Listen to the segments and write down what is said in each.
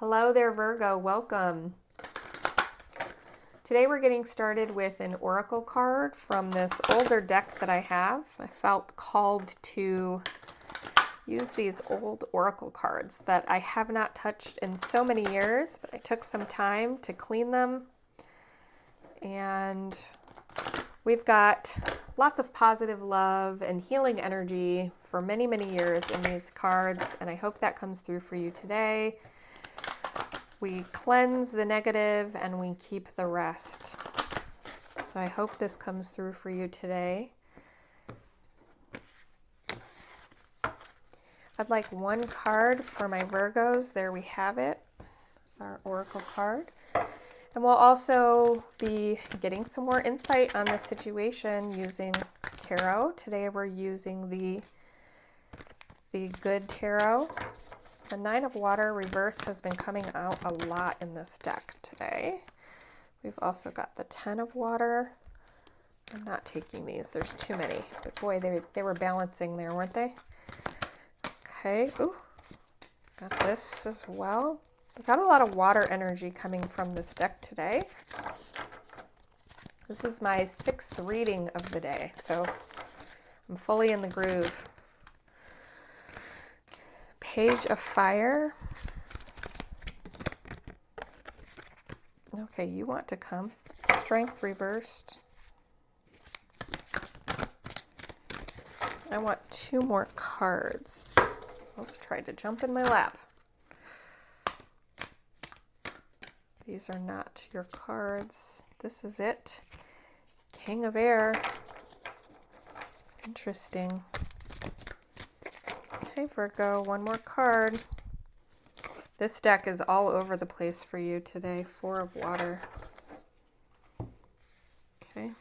Hello there, Virgo. Welcome. Today we're getting started with an oracle card from this older deck that I have. I felt called to use these old oracle cards that I have not touched in so many years, but I took some time to clean them. And we've got lots of positive love and healing energy for many, many years in these cards, and I hope that comes through for you today. We cleanse the negative and we keep the rest. So I hope this comes through for you today. I'd like one card for my Virgos. There we have it. It's our oracle card. And we'll also be getting some more insight on this situation using tarot. Today we're using the Good Tarot. The Nine of Water reverse has been coming out a lot in this deck today. We've also got the Ten of Water. I'm not taking these. There's too many. But boy, they were balancing there, weren't they? Okay. Ooh. Got this as well. I've got a lot of water energy coming from this deck today. This is my 6th reading of the day, so I'm fully in the groove. Page of Fire. Okay, you want to come. Strength reversed. I want 2 more cards. Let's try to jump in my lap. These are not your cards. This is it. King of Air. Interesting. Okay, Virgo, one more card. This deck is all over the place for you today. 4 of Water. Okay.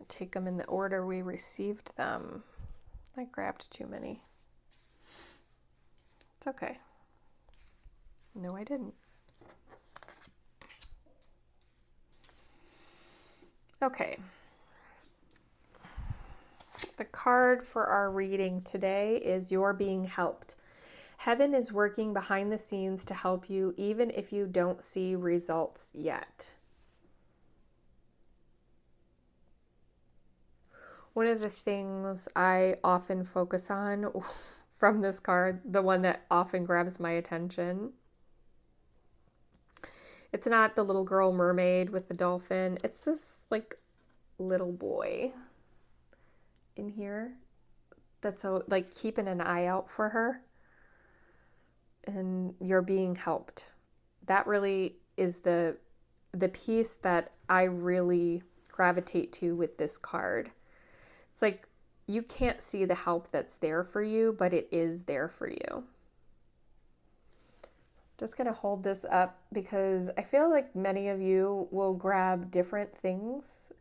Take them in the order we received them. I grabbed too many. It's okay. No, I didn't. Okay. The card for our reading today is You're Being Helped. Heaven is working behind the scenes to help you, even if you don't see results yet. One of the things I often focus on from this card, the one that often grabs my attention, it's not the little girl mermaid with the dolphin. It's this like little boy in here that's like keeping an eye out for her, and you're being helped. That really is the piece that I really gravitate to with this card. It's like you can't see the help that's there for you, but it is there for you. Just going to hold this up because I feel like many of you will grab different things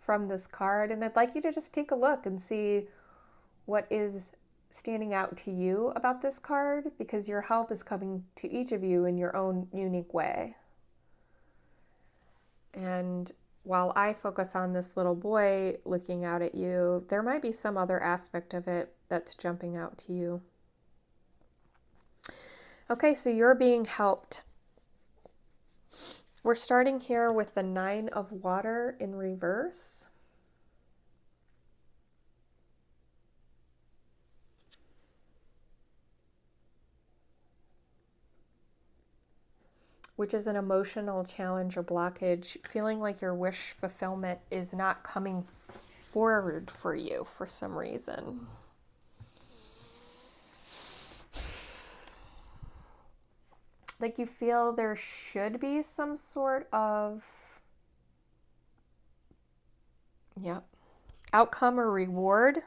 from this card, and I'd like you to just take a look and see what is standing out to you about this card, because your help is coming to each of you in your own unique way. And while I focus on this little boy looking out at you, there might be some other aspect of it that's jumping out to you. Okay, so you're being helped. We're starting here with the Nine of Water in reverse. Which is an emotional challenge or blockage, feeling like your wish fulfillment is not coming forward for you for some reason. Like you feel there should be some sort of outcome or reward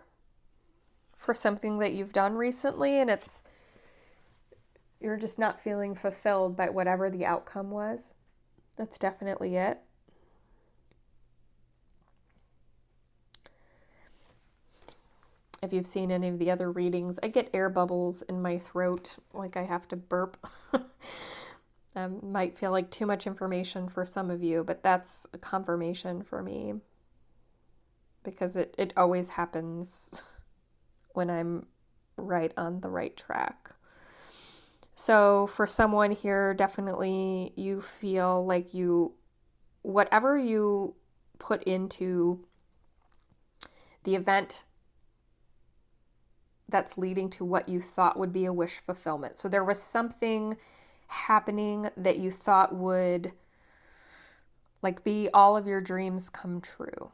for something that you've done recently, and you're just not feeling fulfilled by whatever the outcome was. That's definitely it. If you've seen any of the other readings, I get air bubbles in my throat, like I have to burp. Might feel like too much information for some of you, but that's a confirmation for me, because it always happens when I'm right on the right track. So for someone here, definitely you feel like whatever you put into the event that's leading to what you thought would be a wish fulfillment. So there was something happening that you thought would like be all of your dreams come true.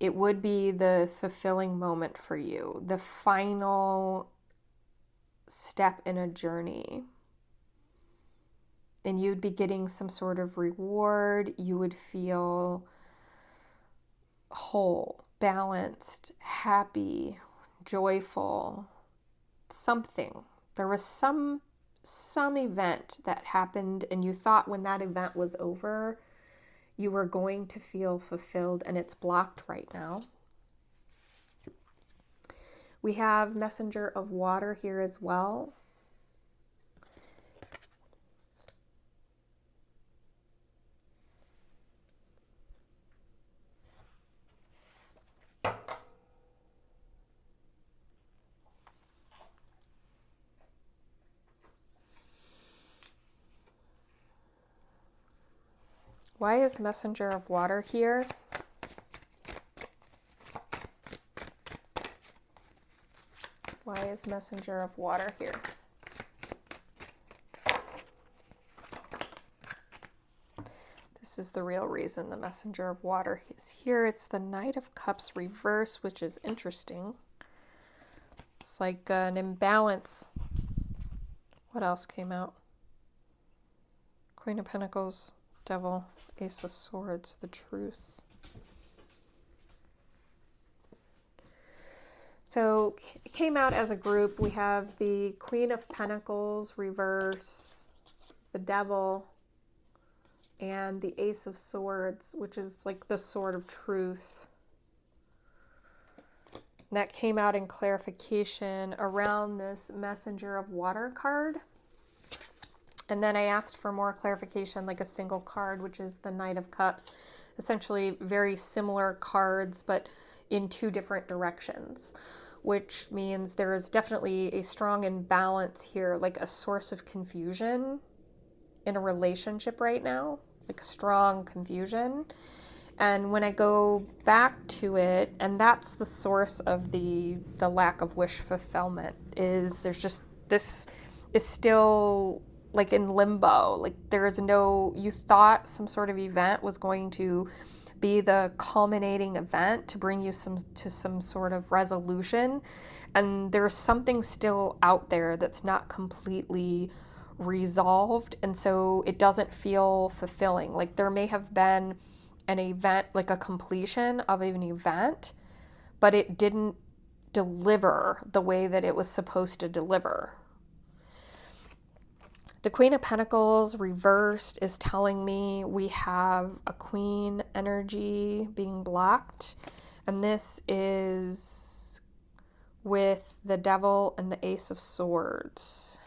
It would be the fulfilling moment for you, the final step in a journey. And you'd be getting some sort of reward. You would feel whole, balanced, happy, joyful, something. There was some event that happened, and you thought when that event was over, you were going to feel fulfilled, and it's blocked right now. We have messenger of water here as well. Why is messenger of water here? Why is messenger of water here? This is the real reason the messenger of water is here. It's the Knight of Cups reverse, which is interesting. It's like an imbalance. What else came out? Queen of Pentacles, Devil, Ace of Swords, the Truth. So it came out as a group. We have the Queen of Pentacles reverse, the Devil, and the Ace of Swords, which is like the sword of truth. And that came out in clarification around this messenger of water card. And then I asked for more clarification, like a single card, which is the Knight of Cups. Essentially very similar cards, but in two different directions, which means there is definitely a strong imbalance here, like a source of confusion in a relationship right now, like strong confusion. And when I go back to it, and that's the source of the lack of wish fulfillment, is there's just, this is still like in limbo. Like there is no, you thought some sort of event was going to be the culminating event to bring you to some sort of resolution, and there's something still out there that's not completely resolved, and so it doesn't feel fulfilling. Like there may have been an event, like a completion of an event, but it didn't deliver the way that it was supposed to deliver. The Queen of Pentacles reversed is telling me we have a Queen energy being blocked, and this is with the Devil and the Ace of Swords.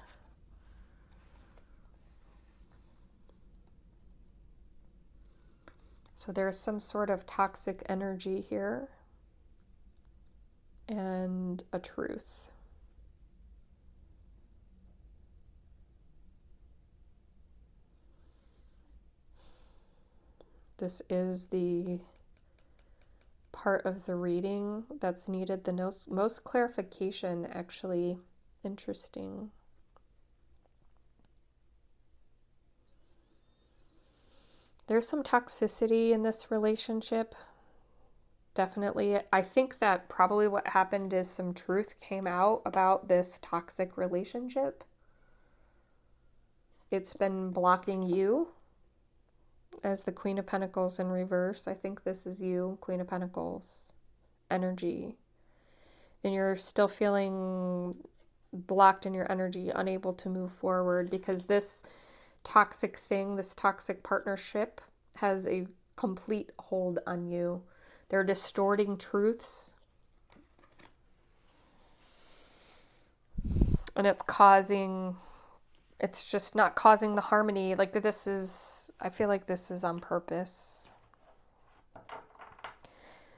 So there's some sort of toxic energy here and a truth. This is the part of the reading that's needed the most clarification, actually. Interesting. There's some toxicity in this relationship. Definitely. I think that probably what happened is some truth came out about this toxic relationship. It's been blocking you as the Queen of Pentacles in reverse. I think this is you, Queen of Pentacles energy. And you're still feeling blocked in your energy, unable to move forward, because this toxic thing, this toxic partnership has a complete hold on you. They're distorting truths. And it's just not causing the harmony. Like I feel like this is on purpose.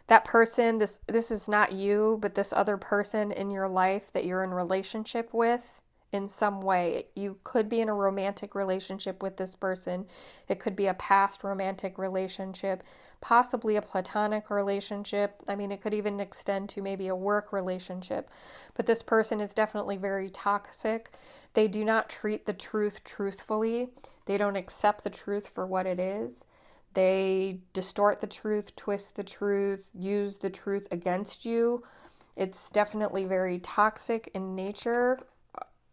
That person, this is not you, but this other person in your life that you're in relationship with in some way. You could be in a romantic relationship with this person. It could be a past romantic relationship, possibly a platonic relationship. I mean, it could even extend to maybe a work relationship. But this person is definitely very toxic. They do not treat the truth truthfully. They don't accept the truth for what it is. They distort the truth, twist the truth, use the truth against you. It's definitely very toxic in nature.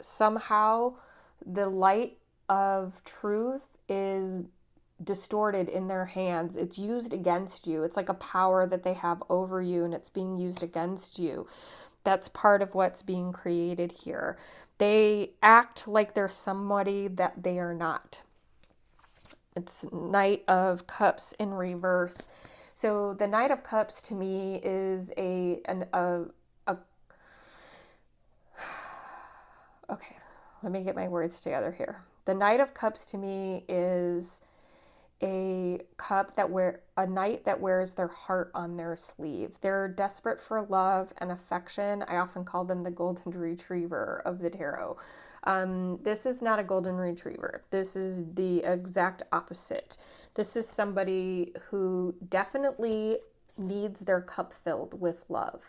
Somehow the light of truth is distorted in their hands. It's used against you. It's like a power that they have over you, and it's being used against you. That's part of what's being created here. They act like they're somebody that they are not. It's Knight of Cups in reverse. So the Knight of Cups to me is okay, let me get my words together here. The Knight of Cups to me is a knight that wears their heart on their sleeve. They're desperate for love and affection. I often call them the golden retriever of the tarot. This is not a golden retriever. This is the exact opposite. This is somebody who definitely needs their cup filled with love.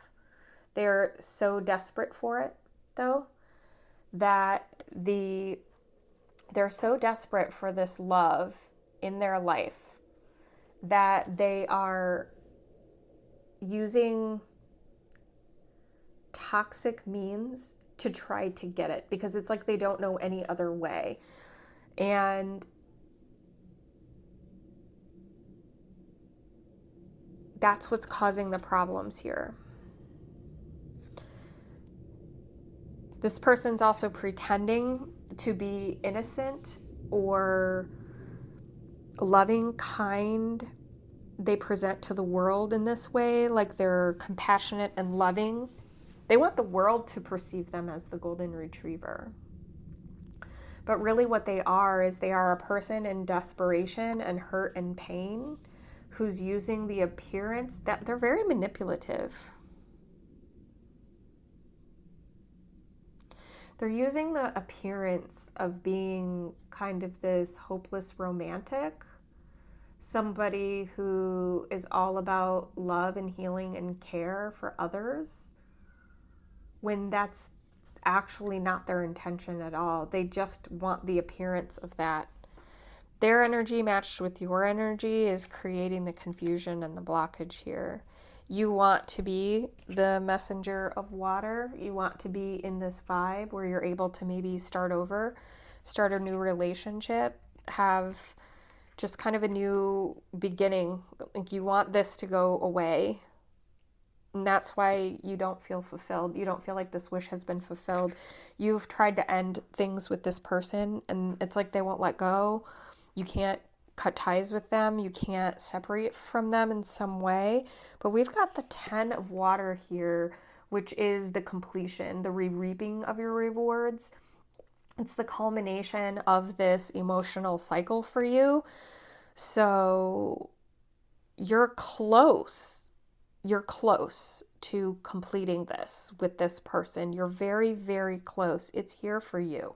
They're so desperate for it, though, that they're so desperate for this love in their life that they are using toxic means to try to get it, because it's like they don't know any other way. And that's what's causing the problems here. This person's also pretending to be innocent or loving, kind. They present to the world in this way, like they're compassionate and loving. They want the world to perceive them as the golden retriever. But really what they are is they are a person in desperation and hurt and pain who's using the appearance that they're very manipulative. They're using the appearance of being kind of this hopeless romantic, somebody who is all about love and healing and care for others, when that's actually not their intention at all. They just want the appearance of that. Their energy matched with your energy is creating the confusion and the blockage here. You want to be the messenger of water. You want to be in this vibe where you're able to maybe start over, start a new relationship, have just kind of a new beginning. Like you want this to go away. And that's why you don't feel fulfilled. You don't feel like this wish has been fulfilled. You've tried to end things with this person, and it's like they won't let go. You can't cut ties with them. You can't separate from them in some way. But we've got the 10 of water here, which is the completion, the reaping of your rewards. It's the culmination of this emotional cycle for you. So you're close. You're close to completing this with this person. You're very, very close. It's here for you.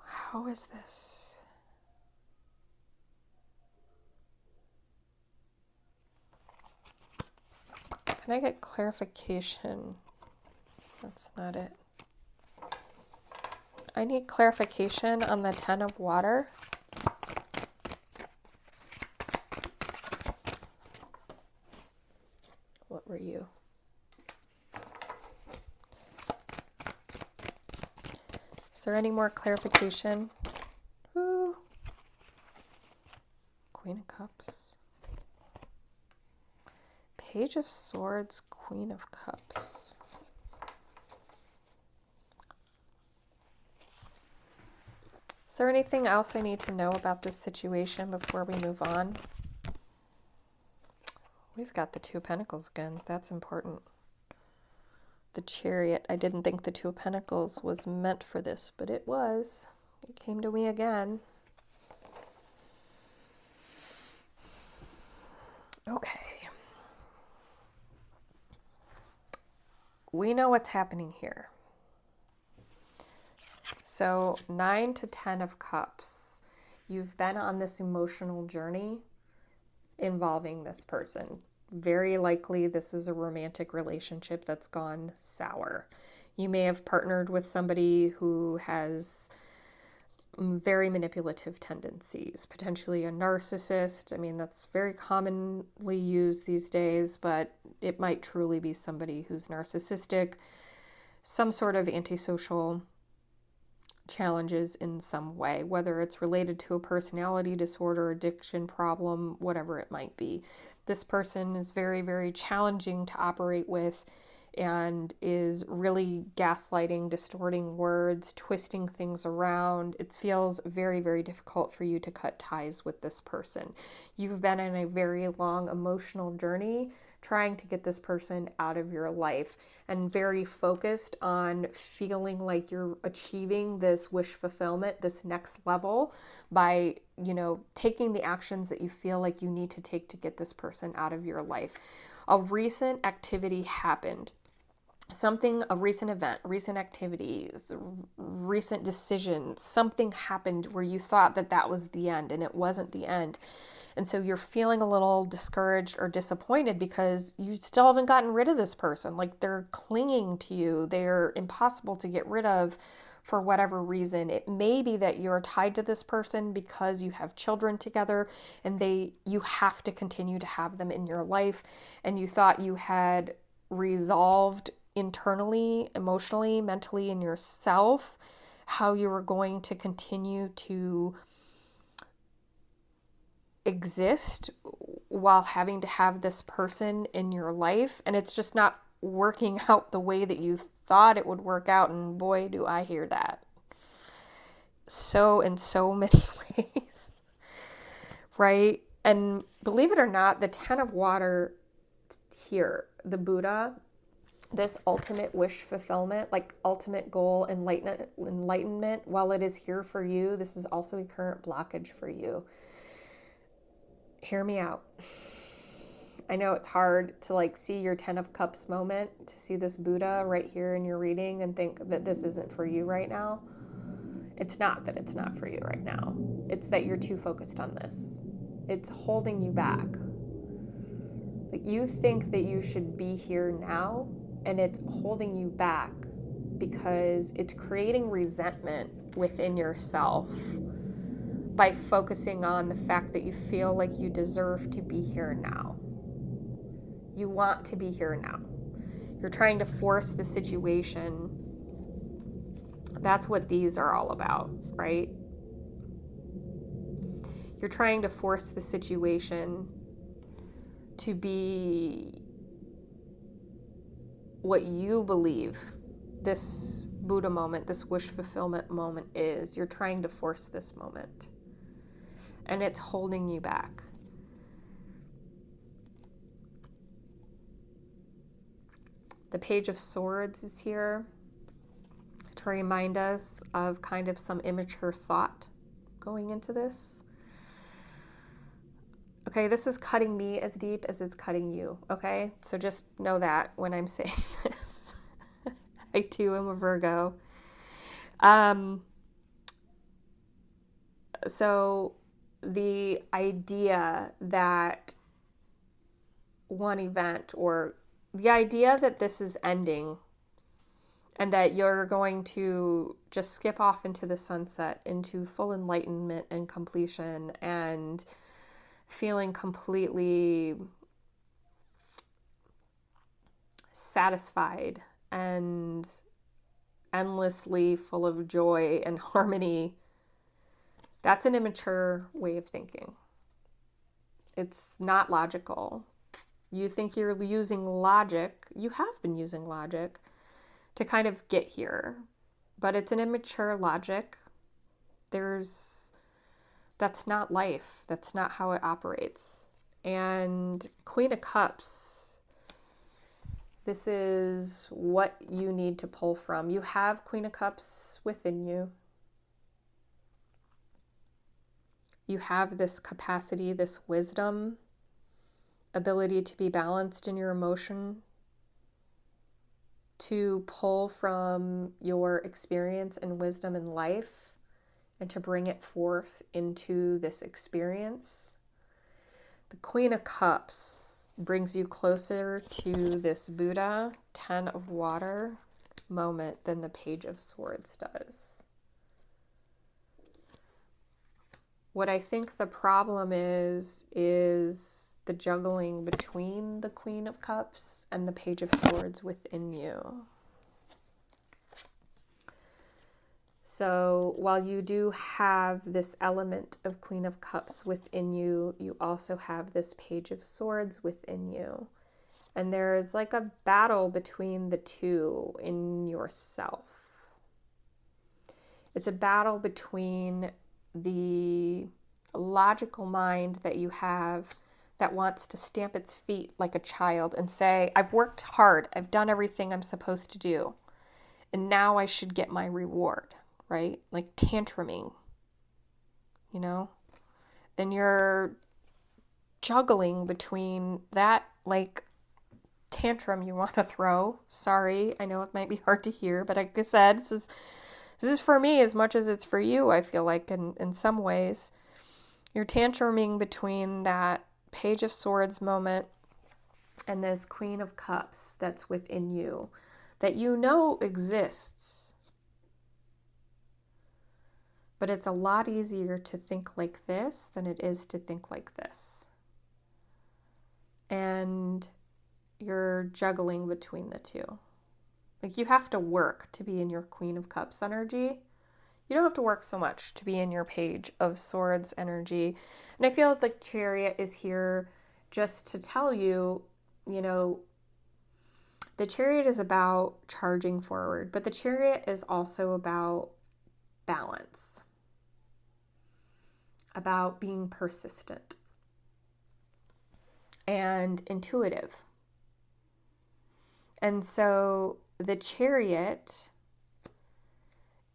How is this? Can I get clarification? That's not it. I need clarification on the 10 of water. What were you? Is there any more clarification? Ooh. Queen of Cups. Page of Swords, Queen of Cups. Is there anything else I need to know about this situation before we move on? We've got the Two of Pentacles again. That's important. The Chariot. I didn't think the Two of Pentacles was meant for this, but it was. It came to me again. Okay. We know what's happening here. So 9 to 10 of Cups. You've been on this emotional journey involving this person. Very likely this is a romantic relationship that's gone sour. You may have partnered with somebody who has very manipulative tendencies, potentially a narcissist. I mean, that's very commonly used these days, but it might truly be somebody who's narcissistic, some sort of antisocial challenges in some way, whether it's related to a personality disorder, addiction problem, whatever it might be. This person is very, very challenging to operate with and is really gaslighting, distorting words, twisting things around. It feels very, very difficult for you to cut ties with this person. You've been on a very long emotional journey trying to get this person out of your life and very focused on feeling like you're achieving this wish fulfillment, this next level by, taking the actions that you feel like you need to take to get this person out of your life. A recent activity happened. A recent event, recent activities, recent decisions, something happened where you thought that was the end and it wasn't the end. And so you're feeling a little discouraged or disappointed because you still haven't gotten rid of this person. Like, they're clinging to you. They're impossible to get rid of for whatever reason. It may be that you're tied to this person because you have children together and you have to continue to have them in your life. And you thought you had resolved internally, emotionally, mentally in yourself how you were going to continue to exist while having to have this person in your life, and it's just not working out the way that you thought it would work out. And boy, do I hear that so in so many ways, right? And believe it or not, the 10 of water here, the Buddha, this ultimate wish fulfillment, like ultimate goal, enlightenment, while it is here for you, this is also a current blockage for you. Hear me out. I know it's hard to see your 10 of Cups moment, to see this Buddha right here in your reading and think that this isn't for you right now. It's not that it's not for you right now. It's that you're too focused on this. It's holding you back. Like, you think that you should be here now, and it's holding you back because it's creating resentment within yourself by focusing on the fact that you feel like you deserve to be here now. You want to be here now. You're trying to force the situation. That's what these are all about, right? You're trying to force the situation to be what you believe this Buddha moment, this wish fulfillment moment is. You're trying to force this moment. And it's holding you back. The Page of Swords is here to remind us of kind of some immature thought going into this. Okay, this is cutting me as deep as it's cutting you, okay? So just know that when I'm saying this. I too am a Virgo. So the idea that one event, or the idea that this is ending and that you're going to just skip off into the sunset, into full enlightenment and completion, and feeling completely satisfied and endlessly full of joy and harmony, that's an immature way of thinking. It's not logical. You think you're using logic. You have been using logic to kind of get here, but it's an immature logic. That's not life. That's not how it operates. And Queen of Cups, this is what you need to pull from. You have Queen of Cups within you. You have this capacity, this wisdom, ability to be balanced in your emotion, to pull from your experience and wisdom in life and to bring it forth into this experience. The Queen of Cups brings you closer to this Buddha, 10 of Water moment than the Page of Swords does. What I think the problem is the juggling between the Queen of Cups and the Page of Swords within you. So while you do have this element of Queen of Cups within you, you also have this Page of Swords within you. And there is like a battle between the two in yourself. It's a battle between the logical mind that you have that wants to stamp its feet like a child and say, I've worked hard, I've done everything I'm supposed to do, and now I should get my reward, right? Like tantruming, you know? And you're juggling between that, like, tantrum you want to throw. Sorry, I know it might be hard to hear, but like I said, this is for me as much as it's for you, I feel like, in some ways. You're tantruming between that Page of Swords moment and this Queen of Cups that's within you, that you know exists. But it's a lot easier to think like this than it is to think like this. And you're juggling between the two. Like, you have to work to be in your Queen of Cups energy. You don't have to work so much to be in your Page of Swords energy. And I feel like the Chariot is here just to tell you, you know, the Chariot is about charging forward, but the Chariot is also about balance, about being persistent and intuitive. And so the Chariot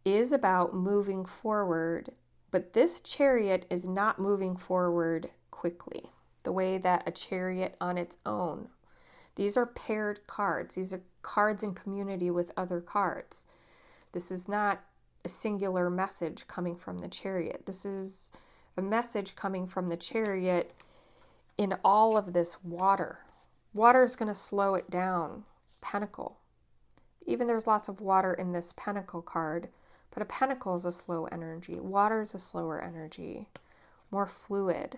is about moving forward, but this Chariot is not moving forward quickly, the way that a Chariot on its own. These are paired cards. These are cards in community with other cards. This is not a singular message coming from the Chariot. This is a message coming from the Chariot in all of this water. Water is going to slow it down. Pentacle. Even there's lots of water in this Pentacle card, but a pentacle is a slow energy. Water is a slower energy, more fluid.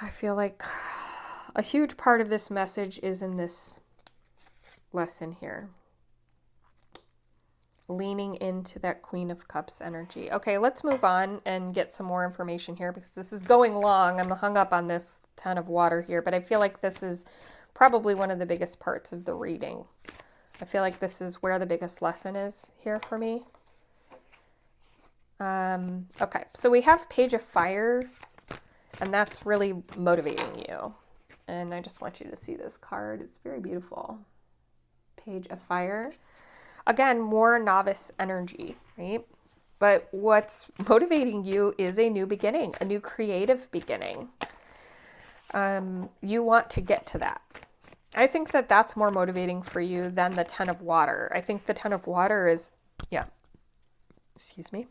I feel like a huge part of this message is in this lesson here. Leaning into that Queen of Cups energy. Okay, let's move on and get some more information here because this is going long. I'm hung up on this 10 of Water here, but I feel like this is probably one of the biggest parts of the reading. I feel like this is where the biggest lesson is here for me. Okay, so we have Page of Fire, and that's really motivating you. And I just want you to see this card. It's very beautiful. Page of Fire. Again, more novice energy, right? But what's motivating you is a new beginning, a new creative beginning. You want to get to that. I think that that's more motivating for you than the 10 of Water. I think the 10 of Water is, excuse me.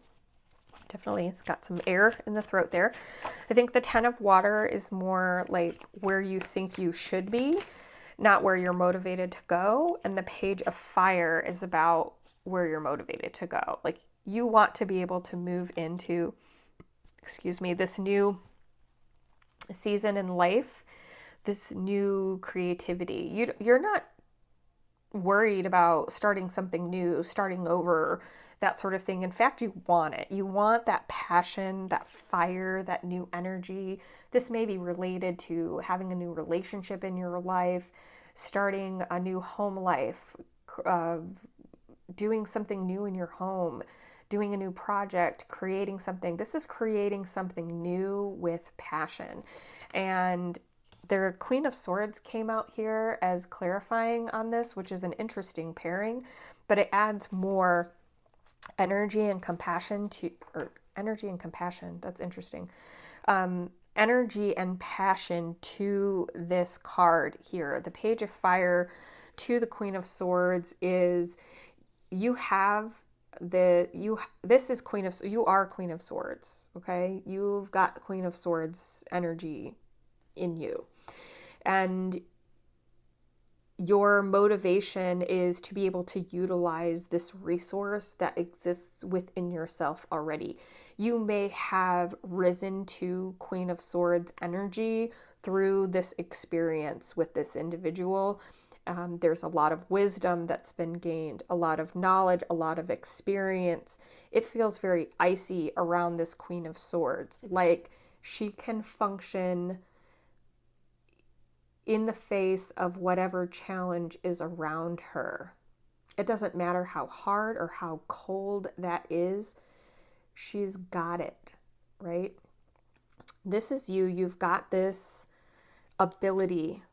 Definitely, it's got some air in the throat there. I think the 10 of Water is more like where you think you should be, not where you're motivated to go. And the Page of Fire is about where you're motivated to go. Like, you want to be able to move into, this new season in life, this new creativity. You're not worried about starting something new, starting over, that sort of thing. In fact, you want it. You want that passion, that fire, that new energy. This may be related to having a new relationship in your life, starting a new home life, doing something new in your home, doing a new project, creating something. This is creating something new with passion. And the Queen of Swords came out here as clarifying on this, which is an interesting pairing, but it adds more energy and compassion to, or energy and compassion. That's interesting. Energy and passion to this card here. The Page of Fire to the Queen of Swords is you are Queen of Swords, okay? You've got Queen of Swords energy in you. And your motivation is to be able to utilize this resource that exists within yourself already. You may have risen to Queen of Swords energy through this experience with this individual. There's a lot of wisdom that's been gained, a lot of knowledge, a lot of experience. It feels very icy around this Queen of Swords, like she can function in the face of whatever challenge is around her. It doesn't matter how hard or how cold that is, she's got it, right? This is you. You've got this ability,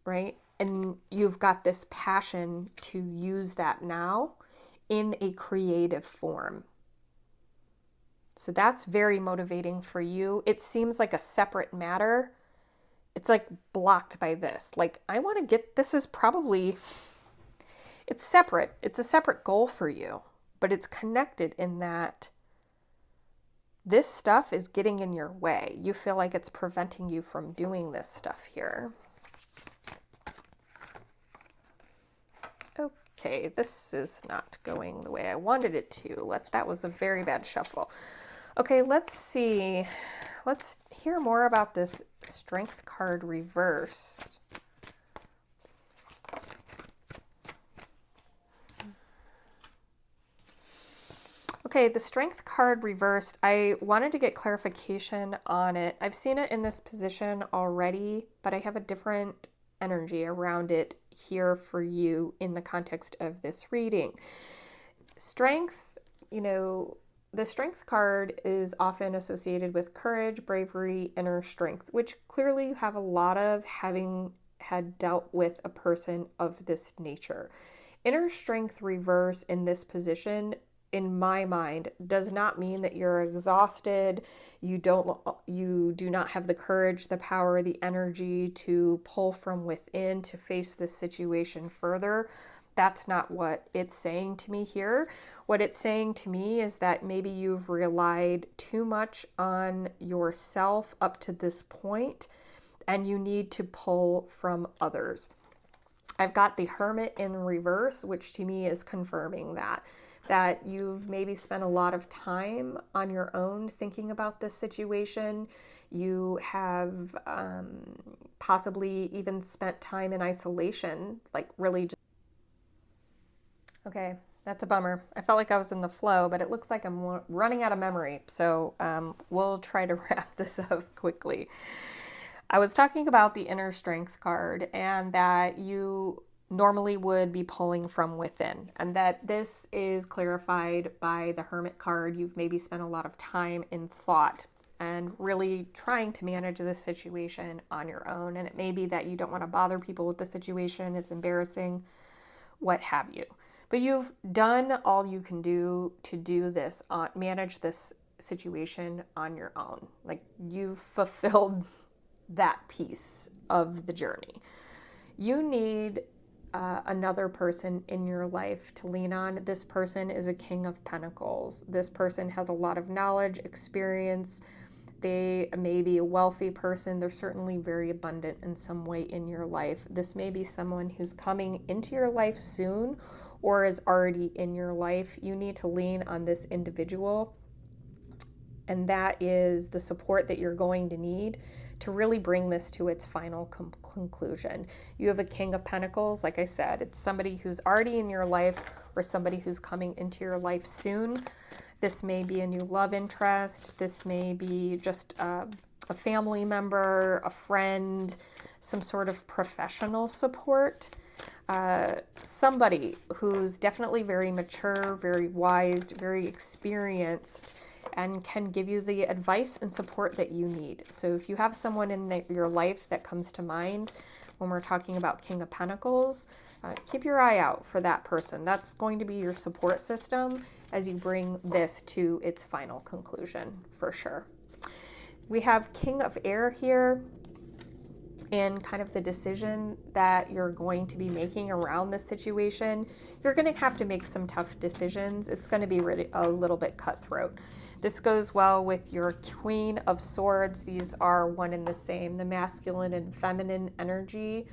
right? And you've got this passion to use that now in a creative form. So that's very motivating for you. It seems like a separate matter. It's like blocked by this. Like, I want to get, this is probably, it's separate. It's a separate goal for you, but it's connected in that this stuff is getting in your way. You feel like it's preventing you from doing this stuff here. Okay, this is not going the way I wanted it to. That was a very bad shuffle. Okay, let's see. Let's hear more about this Strength card reversed. Okay, the Strength card reversed. I wanted to get clarification on it. I've seen it in this position already, but I have a different energy around it here for you in the context of this reading. Strength, the Strength card is often associated with courage, bravery, inner strength, which clearly you have a lot of, having had dealt with a person of this nature. Inner strength reverse in this position, in my mind, does not mean that you're exhausted. You do not have the courage, the power, the energy to pull from within to face this situation further. That's not what it's saying to me here. What it's saying to me is that maybe you've relied too much on yourself up to this point, and you need to pull from others. I've got the Hermit in reverse, which to me is confirming that you've maybe spent a lot of time on your own thinking about this situation. You have possibly even spent time in isolation, like really just... Okay, that's a bummer. I felt like I was in the flow, but it looks like I'm running out of memory. So we'll try to wrap this up quickly. I was talking about the Inner Strength card, and that you normally would be pulling from within, and that this is clarified by the Hermit card. You've maybe spent a lot of time in thought and really trying to manage this situation on your own. And it may be that you don't want to bother people with the situation. It's embarrassing, what have you. But you've done all you can do to do this, manage this situation on your own. Like, you've fulfilled that piece of the journey. You need another person in your life to lean on. This person is a King of Pentacles. This person has a lot of knowledge, experience. They may be a wealthy person. They're certainly very abundant in some way in your life. This may be someone who's coming into your life soon or is already in your life. You need to lean on this individual, and that is the support that you're going to need to really bring this to its final conclusion. You have a King of Pentacles. Like I said, it's somebody who's already in your life or somebody who's coming into your life soon. This may be a new love interest. This may be just a family member, a friend, some sort of professional support. Somebody who's definitely very mature, very wise, very experienced, and can give you the advice and support that you need. So if you have someone in your life that comes to mind when we're talking about King of Pentacles, keep your eye out for that person. That's going to be your support system as you bring this to its final conclusion, for sure. We have King of Air here, and kind of the decision that you're going to be making around this situation. You're going to have to make some tough decisions. It's going to be really a little bit cutthroat. This goes well with your Queen of Swords. These are one and the same, the masculine and feminine energy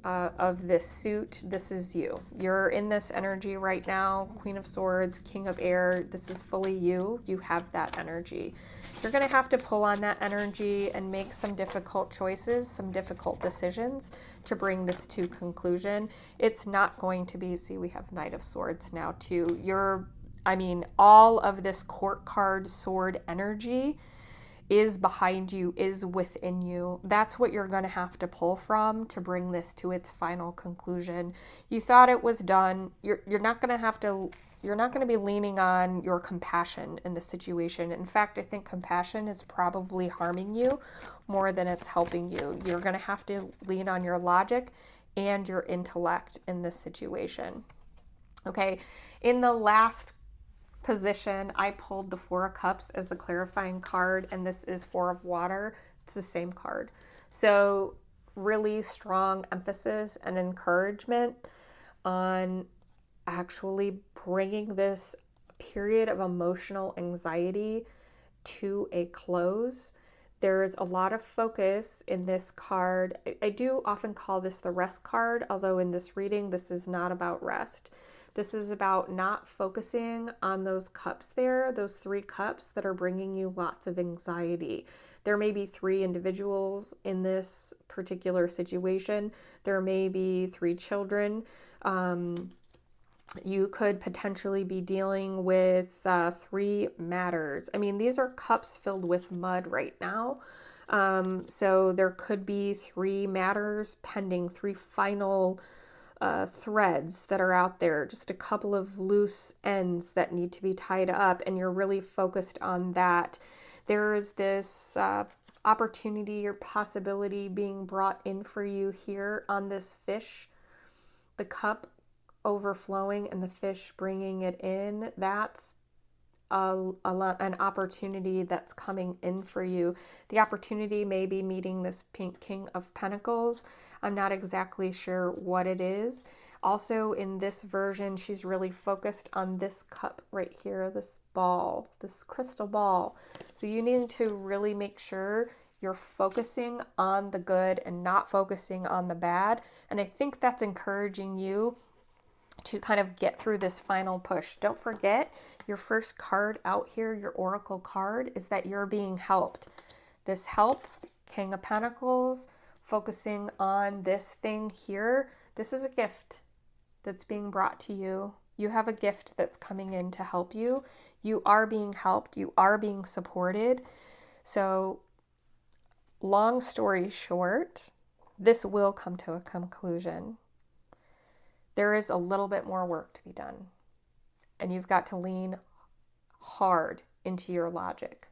of this suit. This is you. You're in this energy right now. Queen of Swords, King of Air. This is fully you. You have that energy. You're going to have to pull on that energy and make some difficult choices, some difficult decisions to bring this to conclusion. It's not going to be, see, we have Knight of Swords now too. All of this court card sword energy is behind you, is within you. That's what you're going to have to pull from to bring this to its final conclusion. You thought it was done. You're not going to be leaning on your compassion in the situation. In fact, I think compassion is probably harming you more than it's helping you. You're going to have to lean on your logic and your intellect in this situation. Okay, in the last position, I pulled the Four of Cups as the clarifying card, and this is Four of Water. It's the same card. So really strong emphasis and encouragement on actually bringing this period of emotional anxiety to a close. There's a lot of focus in this card. I do often call this the rest card, although in this reading, this is not about rest. This is about not focusing on those cups there, those 3 cups that are bringing you lots of anxiety. There may be 3 individuals in this particular situation. There may be 3 children. You could potentially be dealing with 3 matters. These are cups filled with mud right now. So there could be 3 matters pending, 3 final threads that are out there, just a couple of loose ends that need to be tied up, and you're really focused on that. There is this opportunity or possibility being brought in for you here on this fish, the cup overflowing and the fish bringing it in. That's an opportunity that's coming in for you. The opportunity may be meeting this pink King of Pentacles. I'm not exactly sure what it is. Also in this version, she's really focused on this cup right here, this ball, this crystal ball. So you need to really make sure you're focusing on the good and not focusing on the bad. And I think that's encouraging you to kind of get through this final push. Don't forget, your first card out here, your oracle card, is that you're being helped. This help, King of Pentacles, focusing on this thing here. This is a gift that's being brought to you. You have a gift that's coming in to help you. You are being helped. You are being supported. So, long story short, this will come to a conclusion. There is a little bit more work to be done, and you've got to lean hard into your logic.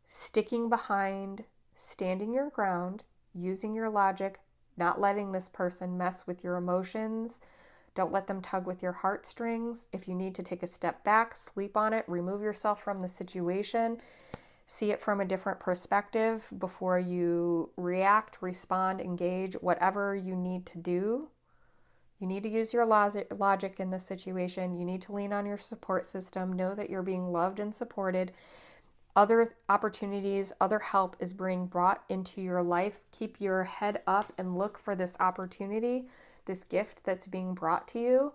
Sticking behind, standing your ground, using your logic, not letting this person mess with your emotions. Don't let them tug with your heartstrings. If you need to take a step back, sleep on it, remove yourself from the situation, see it from a different perspective before you react, respond, engage, whatever you need to do. You need to use your logic in this situation. You need to lean on your support system. Know that you're being loved and supported. Other opportunities, other help is being brought into your life. Keep your head up and look for this opportunity, this gift that's being brought to you.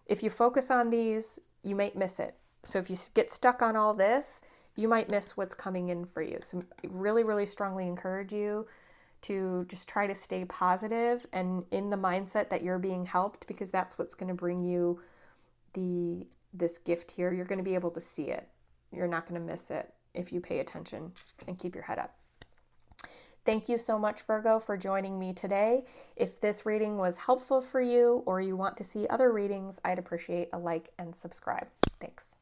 If you focus on these, you might miss it. So if you get stuck on all this, you might miss what's coming in for you. So I really, really strongly encourage you to just try to stay positive and in the mindset that you're being helped, because that's what's going to bring you this gift here. You're going to be able to see it. You're not going to miss it if you pay attention and keep your head up. Thank you so much, Virgo, for joining me today. If this reading was helpful for you or you want to see other readings, I'd appreciate a like and subscribe. Thanks.